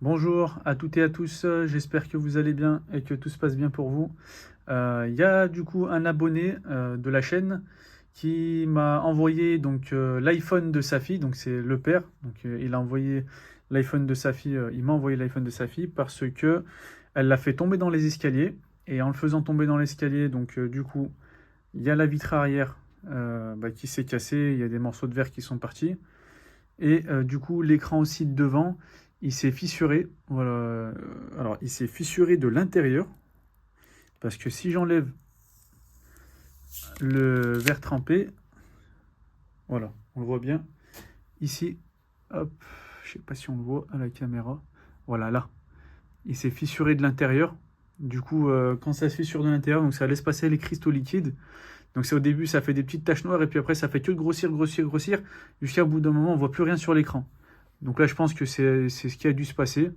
Bonjour à toutes et à tous, j'espère que vous allez bien et que tout se passe bien pour vous. Il y a du coup un abonné de la chaîne qui m'a envoyé donc l'iPhone de sa fille, donc c'est le père, donc il a envoyé l'iPhone de sa fille, il m'a envoyé l'iPhone de sa fille parce que elle l'a fait tomber dans les escaliers et en le faisant tomber dans l'escalier, donc du coup il y a la vitre arrière qui s'est cassée, il y a des morceaux de verre qui sont partis. Et du coup, l'écran aussi de devant, il s'est fissuré. Voilà. Alors, il s'est fissuré de l'intérieur. Parce que si j'enlève le verre trempé, voilà, on le voit bien. Ici, hop, je sais pas si on le voit à la caméra. Voilà, là. Il s'est fissuré de l'intérieur. Du coup, quand ça se fissure de l'intérieur, donc ça laisse passer les cristaux liquides. Donc c'est au début, ça fait des petites taches noires. Et puis après, ça fait que grossir, grossir, grossir. Jusqu'à bout d'un moment, on voit plus rien sur l'écran. Donc là, je pense que c'est ce qui a dû se passer.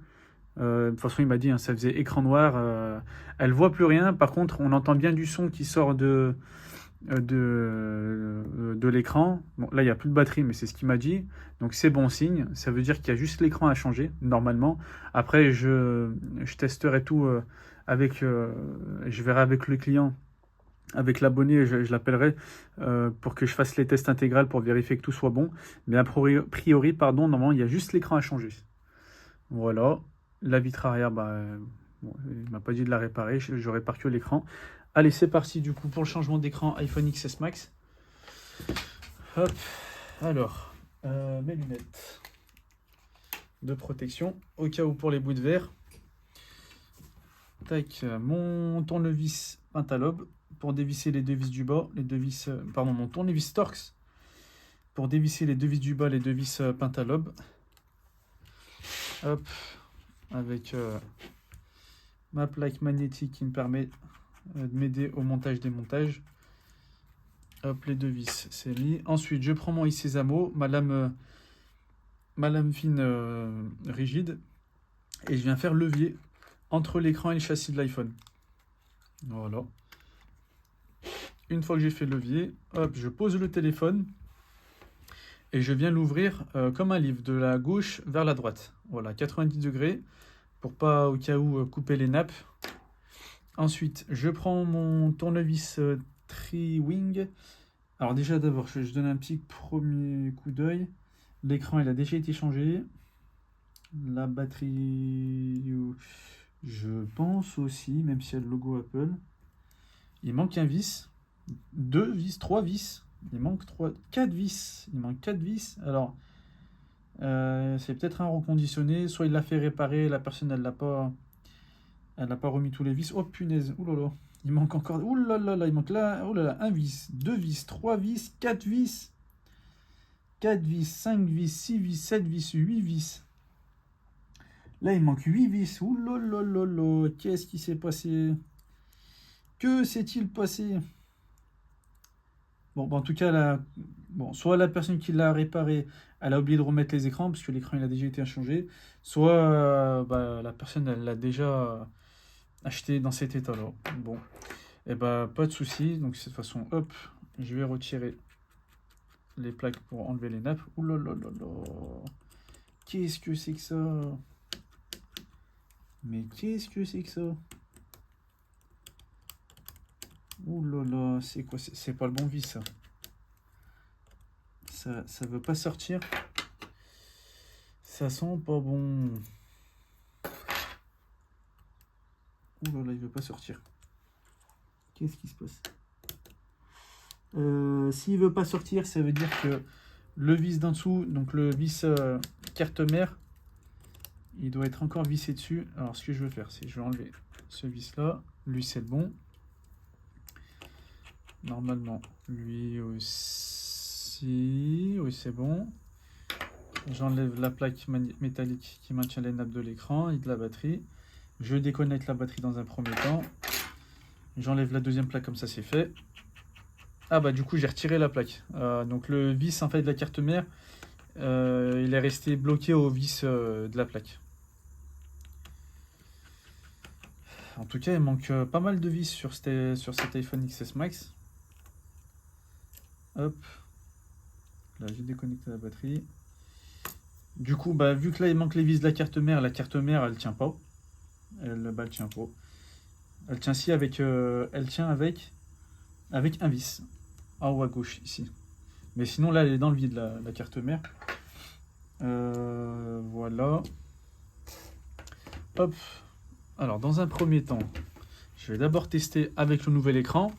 De toute façon, il m'a dit, hein, ça faisait écran noir. Elle voit plus rien. Par contre, on entend bien du son qui sort de l'écran. Bon, là, il n'y a plus de batterie, mais c'est ce qu'il m'a dit. Donc, c'est bon signe. Ça veut dire qu'il y a juste l'écran à changer, normalement. Après, je testerai tout avec. Je verrai avec le client, avec l'abonné, je l'appellerai pour que je fasse les tests intégrales pour vérifier que tout soit bon. Mais a priori, pardon, normalement, il y a juste l'écran à changer. Voilà. La vitre arrière, bon, il m'a pas dit de la réparer, je répare que l'écran. Allez, c'est parti du coup pour le changement d'écran iPhone XS Max. Hop, alors, mes lunettes de protection, au cas où pour les bouts de verre. Tac, mon tournevis Pentalobe pour dévisser les deux vis du bas, pardon, mon tournevis Torx pour dévisser les deux vis du bas, les deux vis Pentalobe. Hop, avec ma plaque magnétique qui me permet de m'aider au montage-démontage. Hop, les deux vis, c'est mis. Ensuite, je prends mon Isezamo, ma lame fine rigide, et je viens faire levier entre l'écran et le châssis de l'iPhone. Voilà. Une fois que j'ai fait levier, hop, je pose le téléphone et je viens l'ouvrir comme un livre, de la gauche vers la droite. Voilà, 90 degrés, pour pas au cas où couper les nappes. Ensuite, je prends mon tournevis Tri-Wing. Alors déjà, d'abord, je donne un petit premier coup d'œil. L'écran, il a déjà été changé. La batterie, je pense aussi, même si y a le logo Apple. Il manque un vis, deux vis, trois vis. Il manque quatre vis. Il manque quatre vis. Alors, c'est peut-être un reconditionné. Soit il l'a fait réparer, la personne, elle l'a pas remis tous les vis. Oh punaise, oulala. Il manque encore. Oulala, il manque là. Oh là là, un vis, deux vis, trois vis, quatre vis. 4 vis, 5 vis, 6 vis, 7 vis, 8 vis. Là, il manque 8 vis. Ouh là là là là. Qu'est-ce qui s'est passé? Que s'est-il passé? Bon, en tout cas, là, bon, soit la personne qui l'a réparé, elle a oublié de remettre les écrans, parce que l'écran, il a déjà été changé. Soit la personne, elle l'a déjà acheté dans cet état-là. Bon, et pas de souci. Donc, de cette façon, hop, je vais retirer les plaques pour enlever les nappes. Ouh là là là là. Qu'est-ce que c'est que ça? Mais qu'est-ce que c'est que ça? Ouh là là, c'est quoi? C'est pas le bon vis, ça. Ça veut pas sortir. Ça sent pas bon. Ouh là là, il veut pas sortir. Qu'est-ce qui se passe? S'il veut pas sortir, ça veut dire que le vis d'en dessous, donc le vis carte mère, il doit être encore vissé dessus. Alors, ce que je veux faire, c'est que je vais enlever ce vis-là. Lui, c'est le bon. Normalement, lui aussi. Oui, c'est bon. J'enlève la plaque métallique qui maintient les nappes de l'écran et de la batterie. Je déconnecte la batterie dans un premier temps. J'enlève la deuxième plaque comme ça, c'est fait. Ah bah du coup, j'ai retiré la plaque. Donc le vis en fait de la carte mère, il est resté bloqué au vis de la plaque. En tout cas, il manque pas mal de vis sur cet iPhone XS Max. Hop. Là, j'ai déconnecté la batterie. Du coup, bah, vu que là il manque les vis de la carte mère elle tient pas. Elle tient pas. Elle tient si avec, elle tient avec un vis en haut à gauche ici. Mais sinon là elle est dans le vide la carte mère. Voilà. Hop. Alors dans un premier temps, je vais d'abord tester avec le nouvel écran.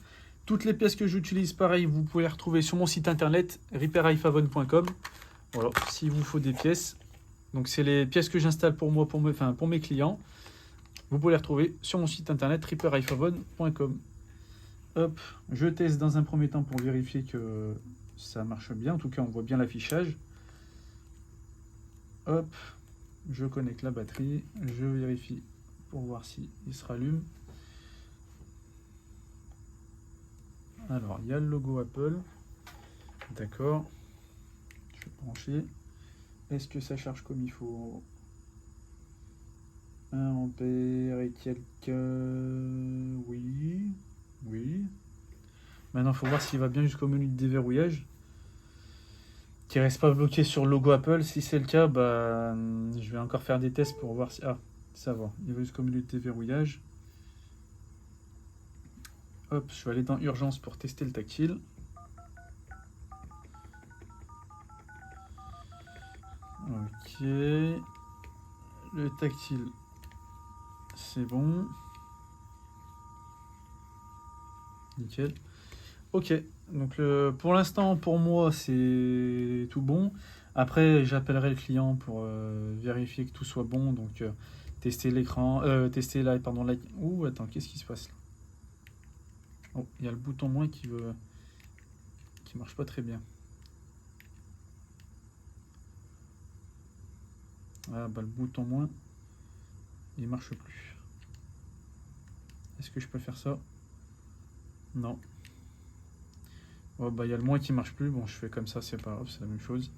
Toutes les pièces que j'utilise, pareil, vous pouvez les retrouver sur mon site internet repairiphone.com. Voilà, s'il vous faut des pièces. Donc c'est les pièces que j'installe pour moi, pour mes clients. Vous pouvez les retrouver sur mon site internet repairiphone.com. Hop, je teste dans un premier temps pour vérifier que ça marche bien. En tout cas, on voit bien l'affichage. Hop, je connecte la batterie. Je vérifie pour voir si il se rallume. Alors, il y a le logo Apple. D'accord. Je vais brancher. Est-ce que ça charge comme il faut? 1 ampère et quelques... Oui. Oui. Maintenant, il faut voir s'il va bien jusqu'au menu de déverrouillage. Qu'il reste pas bloqué sur le logo Apple. Si c'est le cas, bah, je vais encore faire des tests pour voir si... Ah, ça va. Il va jusqu'au menu de déverrouillage. Hop, je vais aller dans Urgence pour tester le tactile. Ok. Le tactile, c'est bon. Nickel. Ok, donc pour l'instant, pour moi, c'est tout bon. Après, j'appellerai le client pour vérifier que tout soit bon. Donc, tester l'écran, tester là, pardon, là. Ouh, attends, qu'est-ce qui se passe là? Oh, il y a le bouton moins qui marche pas très bien. Ah, bah, le bouton moins, il marche plus. Est-ce que je peux faire ça? Non. Oh, bah, il y a le moins qui marche plus. Bon, je fais comme ça, c'est pas grave, c'est la même chose.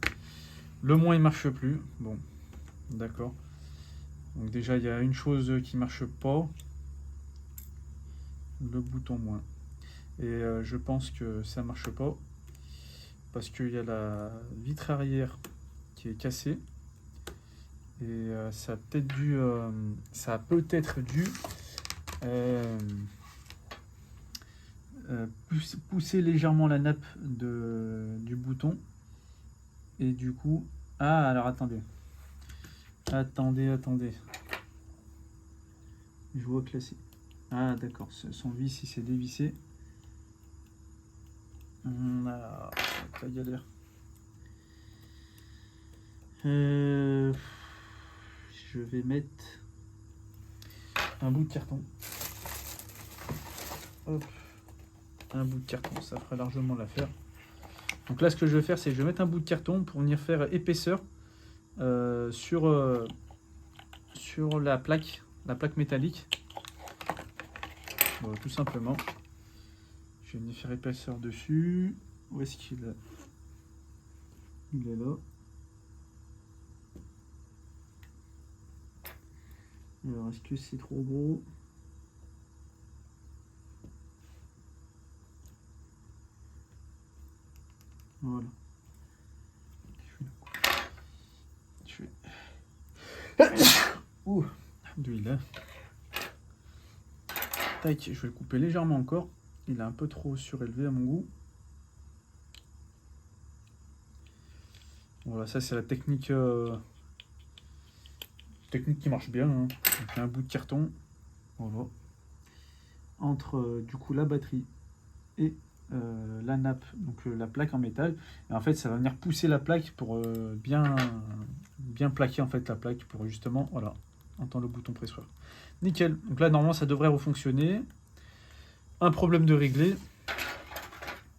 Le moins, il marche plus. Bon, d'accord. Donc déjà, il y a une chose qui marche pas. Le bouton moins. Et je pense que ça marche pas. Parce qu'il y a la vitre arrière qui est cassée. Et ça a peut-être dû... ça a peut-être dû... pousser légèrement la nappe du bouton. Et du coup... Ah, alors attendez. Attendez. Je vois que là c'est... Ah, d'accord. Son vis, il s'est dévissé. Ah, ça va être la galère. Je vais mettre un bout de carton. Hop. Un bout de carton, ça fera largement l'affaire. Donc là, ce que je vais faire, c'est que je vais mettre un bout de carton pour venir faire épaisseur sur la plaque métallique. Bon, tout simplement. Je vais venir faire épaisseur dessus. Où est-ce qu'il est? Il est là. Alors, est-ce que c'est trop gros? Voilà. Je vais... Ouh, alhamdoulilah. Tac, je vais le couper légèrement encore. Il est un peu trop surélevé à mon goût. Voilà, ça c'est la technique qui marche bien. Hein. Donc, un bout de carton. Voilà. Entre du coup la batterie et la nappe, donc la plaque en métal. Et en fait, ça va venir pousser la plaque pour bien plaquer en fait la plaque pour justement, voilà, entendre le bouton pressoir. Nickel. Donc là, normalement, ça devrait refonctionner. Un problème de régler.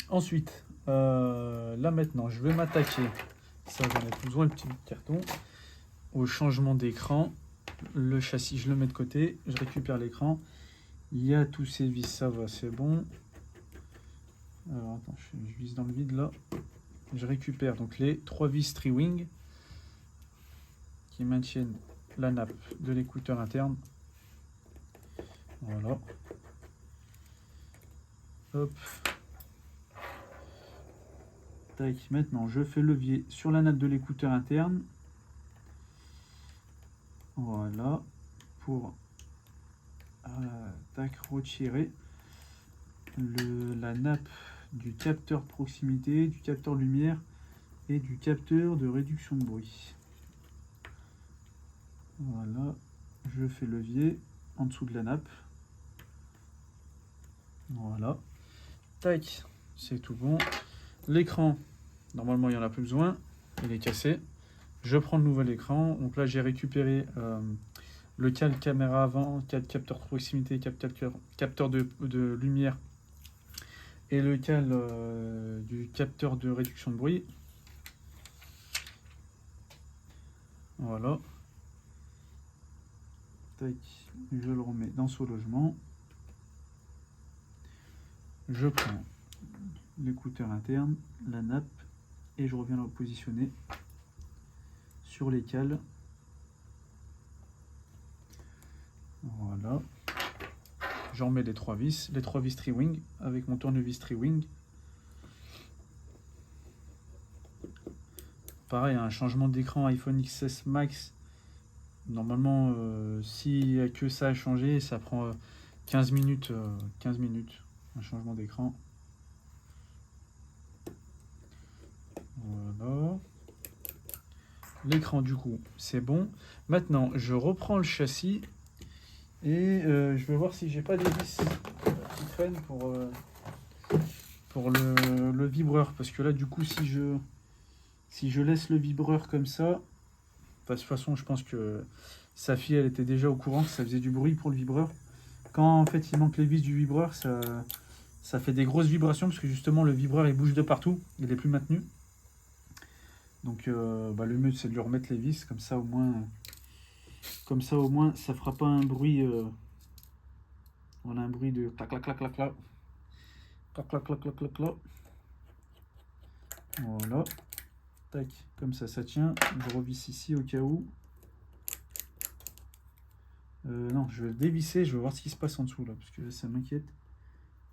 Ensuite, là maintenant, je vais m'attaquer. Ça, j'en ai besoin, le petit carton. Au changement d'écran. Le châssis, je le mets de côté. Je récupère l'écran. Il y a tous ces vis, ça va, c'est bon. Alors attends, je vise dans le vide là. Je récupère donc les 3 vis Tri-Wing qui maintiennent la nappe de l'écouteur interne. Voilà. Hop. Tac, maintenant je fais levier sur la nappe de l'écouteur interne. Voilà. Pour retirer la nappe du capteur proximité, du capteur lumière et du capteur de réduction de bruit. Voilà. Je fais levier en dessous de la nappe. Voilà. Tac, c'est tout bon. L'écran, normalement il n'y en a plus besoin. Il est cassé. Je prends le nouvel écran. Donc là j'ai récupéré le câble caméra avant, capteur de proximité, capteur de lumière et le câble du capteur de réduction de bruit. Voilà. Tac, je le remets dans ce logement. Je prends l'écouteur interne, la nappe et je reviens le positionner sur les cales. Voilà. J'en mets les 3 vis, tri-wing avec mon tournevis tri-wing. Pareil, un changement d'écran iPhone XS Max. Normalement, s'il n'y a que ça à changer, ça prend 15 minutes. 15 minutes, un changement d'écran. Voilà. L'écran, du coup, c'est bon. Maintenant, je reprends le châssis et je vais voir si j'ai pas des vis qui traînent pour le vibreur. Parce que là, du coup, si je laisse le vibreur comme ça, de toute façon, je pense que sa fille, elle était déjà au courant que ça faisait du bruit pour le vibreur. Quand en fait, il manque les vis du vibreur, ça fait des grosses vibrations parce que justement, le vibreur, il bouge de partout. Il est plus maintenu. Donc, le mieux, c'est de lui remettre les vis. Comme ça, au moins, ça fera pas un bruit. On a un bruit de clac, clac, clac, clac, clac. Clac, clac, clac, clac, clac, clac. Voilà. Tac, comme ça tient. Je revisse ici au cas où. Non, je vais le dévisser, je vais voir ce qui se passe en dessous là, parce que là, ça m'inquiète.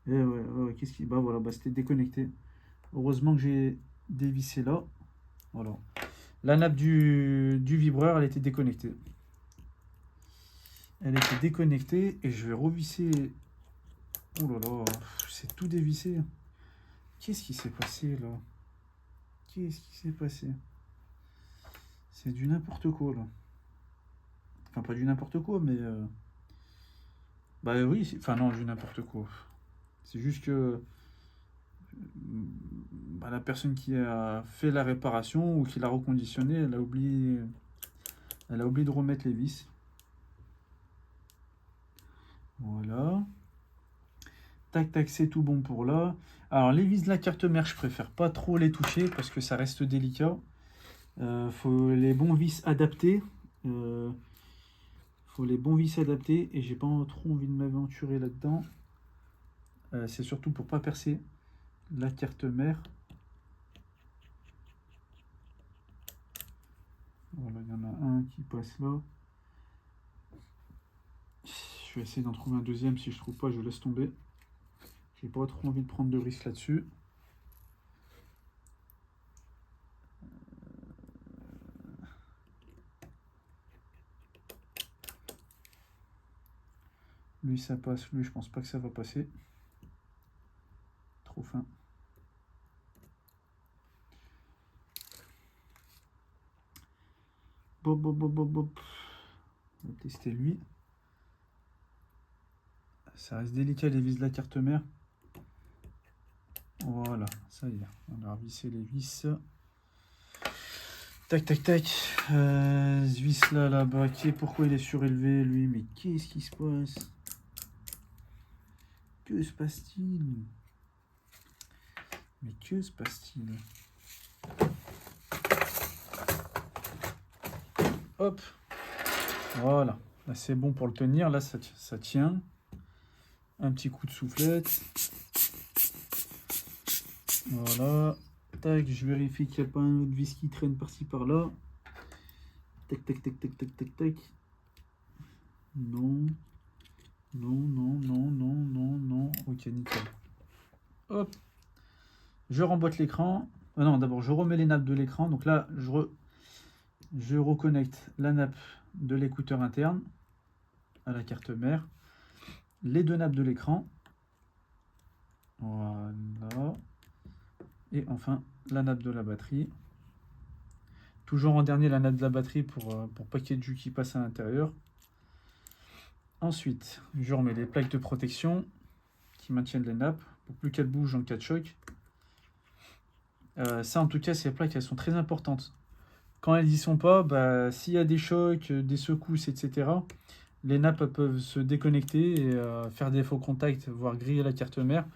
Et ouais, qu'est-ce qui. Bah voilà, c'était déconnecté. Heureusement que j'ai dévissé là. Voilà. La nappe du vibreur, elle était déconnectée. Elle était déconnectée et je vais revisser. Oh là là, c'est tout dévissé. Qu'est-ce qui s'est passé là? Qu'est-ce qui s'est passé? C'est du n'importe quoi là. Enfin, pas du n'importe quoi, mais. Bah oui, enfin non, du n'importe quoi. C'est juste que la personne qui a fait la réparation ou qui l'a reconditionné, elle a oublié de remettre les vis. Voilà. Tac, tac, c'est tout bon pour là. Alors, les vis de la carte mère, je préfère pas trop les toucher parce que ça reste délicat. Faut les bons vis adaptés. Et j'ai pas trop envie de m'aventurer là-dedans. C'est surtout pour pas percer la carte mère. Voilà, il y en a un qui passe là. Je vais essayer d'en trouver un deuxième. Si je trouve pas, je laisse tomber. J'ai pas trop envie de prendre de risques là-dessus. Lui, ça passe. Lui, je pense pas que ça va passer. Trop fin. Bop, bop, bop, bop, bop. On va tester lui. Ça reste délicat les vis de la carte mère. Voilà, ça y est. On a revissé les vis. Tac, tac, tac. Ce vis là, braqué. Pourquoi il est surélevé lui? Mais qu'est-ce qui se passe? Que se passe-t-il? Mais que se passe-t-il? Hop. Voilà. Là, c'est bon pour le tenir. Là, ça tient. Un petit coup de soufflette. Voilà. Tac, je vérifie qu'il n'y a pas un autre vis qui traîne par-ci par-là. Tac, tac, tac, tac, tac, tac, tac. Non. Non, non, non, non, non, non. Ok, nickel. Hop. Je remboîte l'écran. Non, d'abord, je remets les nappes de l'écran. Donc là, je reconnecte la nappe de l'écouteur interne à la carte mère, les 2 nappes de l'écran, voilà, et enfin la nappe de la batterie. Toujours en dernier la nappe de la batterie pour pas qu'il y ait de jus qui passe à l'intérieur. Ensuite, je remets les plaques de protection qui maintiennent les nappes pour plus qu'elles bougent en cas de choc. Ça, en tout cas, ces plaques, elles sont très importantes. Quand elles n'y sont pas, bah, s'il y a des chocs, des secousses, etc., les nappes peuvent se déconnecter et faire des faux contacts, voire griller la carte mère,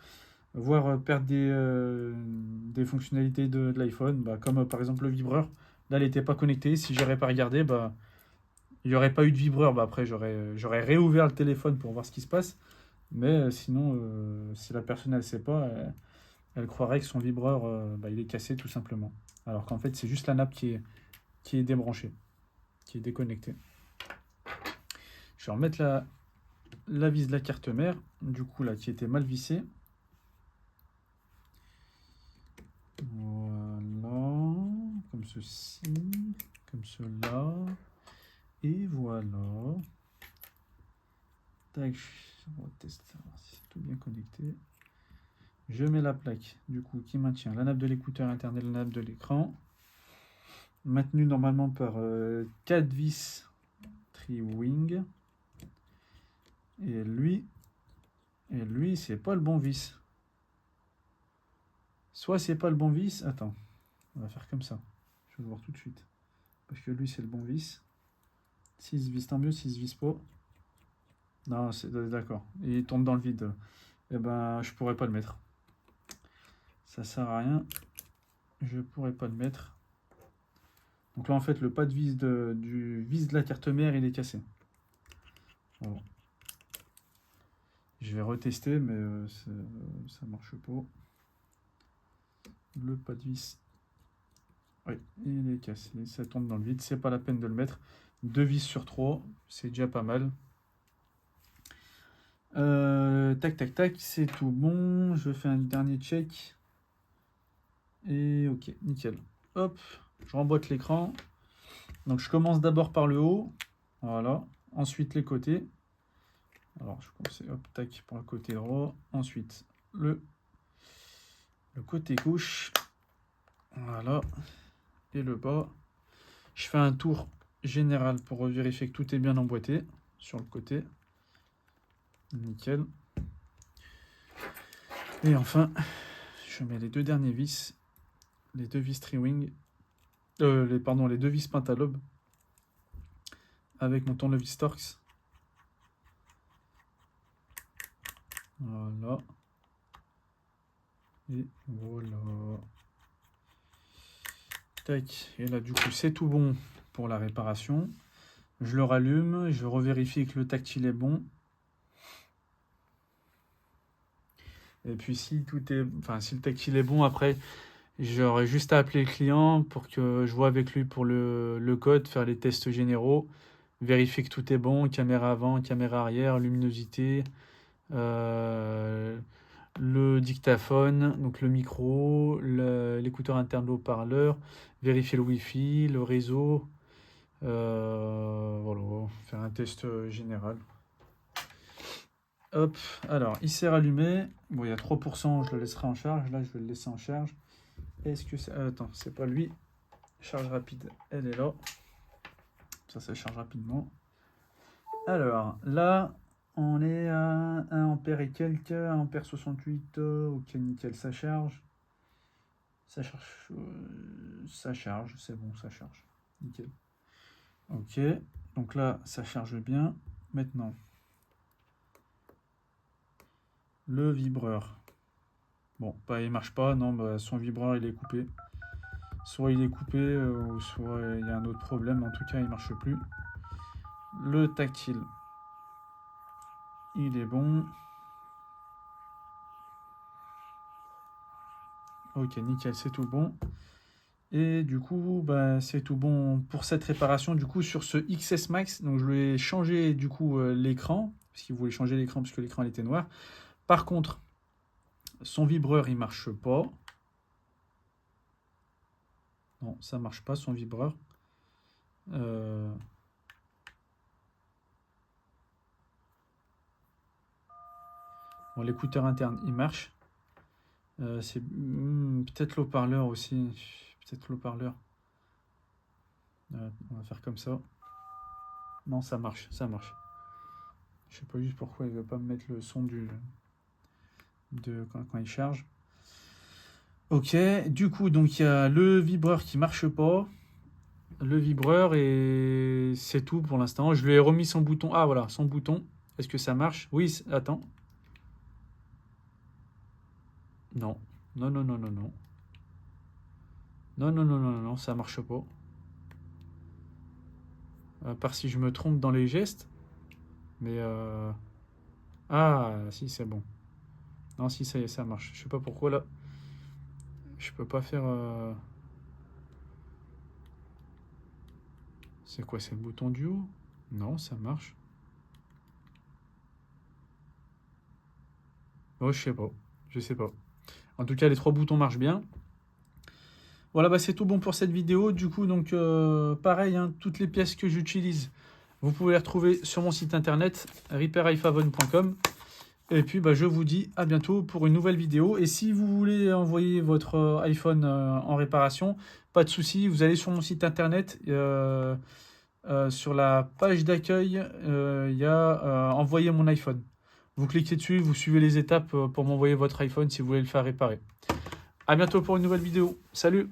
voire perdre des fonctionnalités de l'iPhone, bah, comme par exemple le vibreur. Là, elle n'était pas connectée. Si j'aurais pas regardé, bah, il n'y aurait pas eu de vibreur. Bah, après, j'aurais réouvert le téléphone pour voir ce qui se passe. Mais sinon, si la personne ne sait pas, elle croirait que son vibreur bah, il est cassé tout simplement. Alors qu'en fait, c'est juste la nappe qui est débranchée, qui est déconnectée. Je vais remettre la vis de la carte mère, du coup là, qui était mal vissée. Voilà, comme ceci, comme cela, et voilà. Tac, on va tester voir si c'est tout bien connecté. Je mets la plaque, du coup, qui maintient la nappe de l'écouteur interne et la nappe de l'écran. Maintenu normalement par 4 vis tri-wing. Et lui, c'est pas le bon vis. Soit c'est pas le bon vis. Attends, on va faire comme ça. Je vais le voir tout de suite. Parce que lui, c'est le bon vis. 6 vis, tant mieux, 6 vis pas. Non, c'est d'accord. Il tombe dans le vide. Eh ben, je pourrais pas le mettre. Ça sert à rien. Je pourrais pas le mettre. Donc là, en fait, le pas de vis du vis de la carte mère, il est cassé. Voilà. Je vais retester, mais ça marche pas. Le pas de vis. Oui, il est cassé. Ça tombe dans le vide. C'est pas la peine de le mettre. 2 vis sur 3, c'est déjà pas mal. Tac, tac, tac, c'est tout bon. Je fais un dernier check. Et ok, nickel. Hop, je remboîte l'écran. Donc je commence d'abord par le haut. Voilà. Ensuite les côtés. Alors je commence, hop, tac, pour le côté droit. Ensuite le côté gauche. Voilà. Et le bas. Je fais un tour général pour vérifier que tout est bien emboîté sur le côté. Nickel. Et enfin, je mets les 2 derniers vis. Les 2 vis tri-wing. Les 2 vis pentalobe. Avec mon tournevis Torx. Voilà. Et voilà. Tac. Et là, du coup, c'est tout bon pour la réparation. Je le rallume. Je revérifie que le tactile est bon. Et puis, si le tactile est bon, après, j'aurai juste à appeler le client pour que je vois avec lui pour le code, faire les tests généraux, vérifier que tout est bon, caméra avant, caméra arrière, luminosité, le dictaphone, donc le micro, l'écouteur interne, le haut-parleur, vérifier le Wi-Fi, le réseau, voilà, faire un test général. Hop, alors il s'est rallumé. Bon, il y a 3%, je le laisserai en charge. Là, je vais le laisser en charge. Est-ce que c'est... attends, c'est pas lui. Charge rapide, elle est là. Ça charge rapidement. Alors, là, on est à 1 ampère et quelques, 1 ampère 68. Ok, nickel, ça charge. Ça charge, c'est bon, ça charge. Nickel. Ok, donc là, ça charge bien. Maintenant, le vibreur. Bon, bah, il marche pas, non, bah, son vibreur, il est coupé. Soit il est coupé, ou soit il y a un autre problème. En tout cas, il marche plus. Le tactile, il est bon. Ok, nickel, c'est tout bon. Et du coup, bah, c'est tout bon pour cette réparation. Du coup, sur ce XS Max, donc je lui ai changé du coup l'écran, parce qu'il voulait changer l'écran parce que l'écran était noir. Par contre, son vibreur, il marche pas. Non, ça marche pas, son vibreur. Bon, l'écouteur interne, il marche. C'est peut-être l'haut-parleur aussi. Peut-être l'haut-parleur. On va faire comme ça. Non, ça marche, ça marche. Je sais pas juste pourquoi il ne veut pas me mettre le son quand il charge. Ok, du coup, donc il y a le vibreur qui marche pas. Le vibreur et c'est tout pour l'instant. Je lui ai remis son bouton. Ah voilà, son bouton. Est-ce que ça marche? Oui, attends. Non. Non, non, non, non, non. Non, non, non, non, non, ça marche pas. À part si je me trompe dans les gestes. Mais ah, si, c'est bon. Non, si, ça y est, ça marche. Je sais pas pourquoi là. Je peux pas faire. C'est quoi? C'est le bouton du haut? Non, ça marche. Oh, je sais pas. Je sais pas. En tout cas, les 3 boutons marchent bien. Voilà, bah c'est tout bon pour cette vidéo. Du coup, donc pareil, hein, toutes les pièces que j'utilise, vous pouvez les retrouver sur mon site internet repairiphone.com. Et puis, bah, je vous dis à bientôt pour une nouvelle vidéo. Et si vous voulez envoyer votre iPhone en réparation, pas de souci, vous allez sur mon site internet. Sur la page d'accueil, il y a envoyer mon iPhone. Vous cliquez dessus, vous suivez les étapes pour m'envoyer votre iPhone si vous voulez le faire réparer. À bientôt pour une nouvelle vidéo. Salut!